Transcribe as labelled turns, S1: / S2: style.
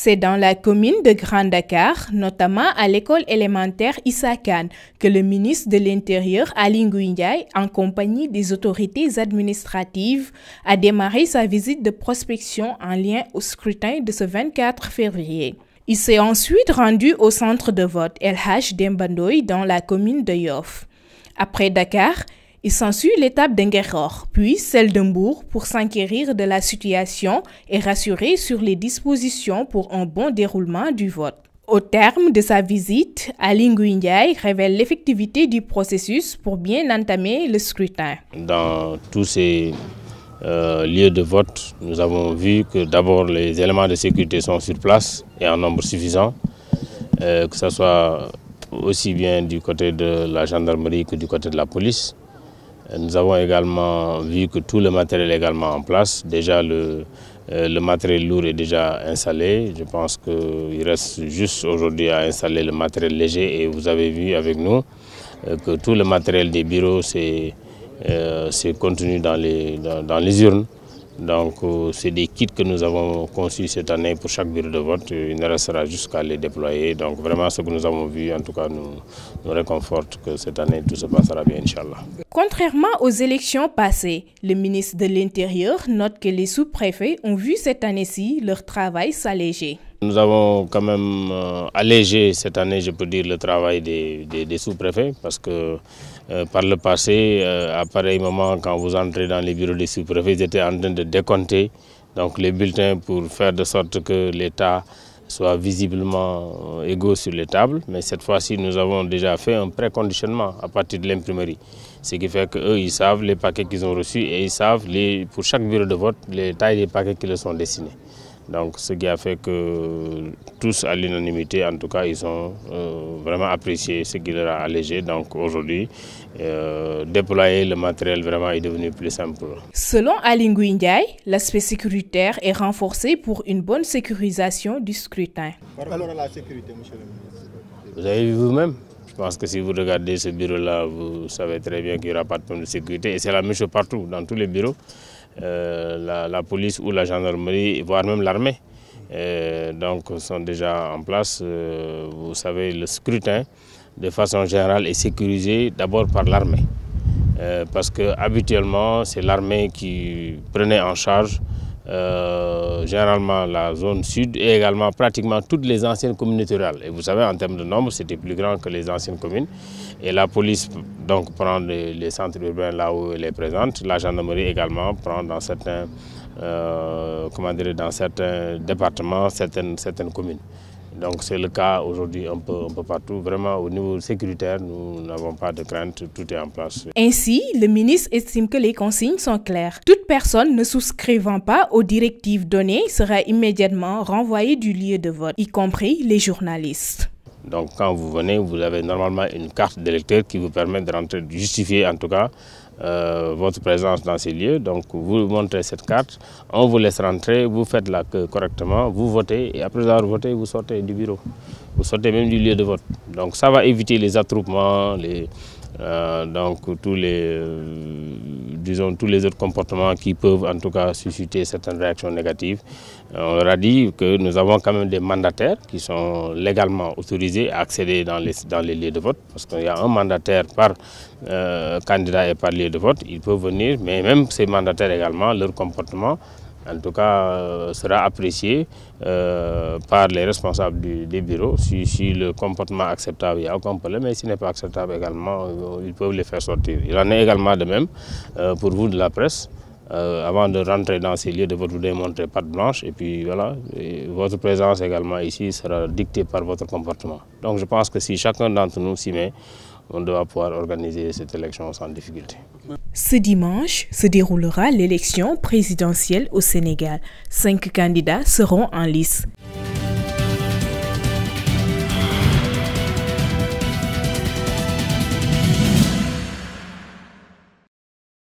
S1: C'est dans la commune de Grand Dakar, notamment à l'école élémentaire Issa Kane, que le ministre de l'Intérieur, Aly Ngouille Ndiaye, en compagnie des autorités administratives, a démarré sa visite de prospection en lien au scrutin de ce 24 février. Il s'est ensuite rendu au centre de vote El Hadj Demba Ndoye dans la commune de Yoff. Après Dakar, il s'ensuit l'étape d'Nguerkokh, puis celle de Mbour pour s'enquérir de la situation et rassurer sur les dispositions pour un bon déroulement du vote. Au terme de sa visite, Aly Ngouille Ndiaye révèle l'effectivité du processus pour bien entamer le scrutin.
S2: Dans tous ces lieux de vote, nous avons vu que d'abord les éléments de sécurité sont sur place et en nombre suffisant, que ce soit aussi bien du côté de la gendarmerie que du côté de la police. Nous avons également vu que tout le matériel est également en place. Déjà, le matériel lourd est déjà installé. Je pense qu'il reste juste aujourd'hui à installer le matériel léger. Et vous avez vu avec nous que tout le matériel des bureaux c'est contenu dans les urnes. Donc, c'est des kits que nous avons conçus cette année pour chaque bureau de vote. Il ne restera jusqu'à les déployer. Donc, vraiment, ce que nous avons vu, en tout cas, nous réconforte que cette année, tout se passera bien, Inch'Allah.
S1: Contrairement aux élections passées, le ministre de l'Intérieur note que les sous-préfets ont vu cette année-ci leur travail s'alléger.
S2: Nous avons quand même allégé cette année, je peux dire, le travail des sous-préfets parce que par le passé, à pareil moment, quand vous entrez dans les bureaux des sous-préfets, ils étaient en train de décompter donc, les bulletins pour faire de sorte que l'État soit visiblement égaux sur les tables. Mais cette fois-ci, nous avons déjà fait un préconditionnement à partir de l'imprimerie. Ce qui fait qu'eux, ils savent les paquets qu'ils ont reçus et ils savent pour chaque bureau de vote les tailles des paquets qui leur sont destinés. Donc, ce qui a fait que tous, à l'unanimité, en tout cas, ils ont vraiment apprécié ce qui leur a allégé. Donc, aujourd'hui, déployer le matériel vraiment est devenu plus simple.
S1: Selon Aly Ngouille Ndiaye, l'aspect sécuritaire est renforcé pour une bonne sécurisation du scrutin.
S3: Par rapport à la sécurité, monsieur le ministre.
S2: Vous avez vu vous-même. Je pense que si vous regardez ce bureau-là, vous savez très bien qu'il n'y aura pas de problème de sécurité. Et c'est la même chose partout, dans tous les bureaux. La police ou la gendarmerie, voire même l'armée, donc sont déjà en place. Vous savez, le scrutin, de façon générale, est sécurisé d'abord par l'armée. Parce que habituellement, c'est l'armée qui prenait en charge généralement la zone sud et également pratiquement toutes les anciennes communautés rurales. Et vous savez, en termes de nombre, c'était plus grand que les anciennes communes. Et la police donc, prend les centres urbains là où elle est présente. La gendarmerie également prend dans certains, dans certains départements, certaines communes. Donc c'est le cas aujourd'hui un peu partout. Vraiment au niveau sécuritaire, nous n'avons pas de crainte, tout est en place.
S1: Ainsi, le ministre estime que les consignes sont claires. Toute personne ne souscrivant pas aux directives données sera immédiatement renvoyée du lieu de vote, y compris les journalistes.
S2: Donc quand vous venez, vous avez normalement une carte d'électeur qui vous permet de rentrer, de justifier en tout cas votre présence dans ces lieux. Donc vous montrez cette carte, on vous laisse rentrer, vous faites la queue correctement, vous votez et après avoir voté, vous sortez du bureau. Vous sortez même du lieu de vote. Donc ça va éviter les attroupements, donc tous les autres comportements qui peuvent en tout cas susciter certaines réactions négatives. On leur a dit que nous avons quand même des mandataires qui sont légalement autorisés à accéder dans les lieux de vote, parce qu'il y a un mandataire par candidat et par lieu de vote, ils peuvent venir, mais même ces mandataires également, leur comportement en tout cas sera apprécié par les responsables des bureaux. Si le comportement est acceptable, il n'y a aucun problème, mais s'il n'est pas acceptable également, ils peuvent les faire sortir. Il en est également de même pour vous de la presse. Avant de rentrer dans ces lieux de vote, vous devez montrer patte blanche et puis voilà, et votre présence également ici sera dictée par votre comportement. Donc je pense que si chacun d'entre nous s'y met, on doit pouvoir organiser cette élection sans difficulté.
S1: Ce dimanche se déroulera l'élection présidentielle au Sénégal. 5 candidats seront en lice.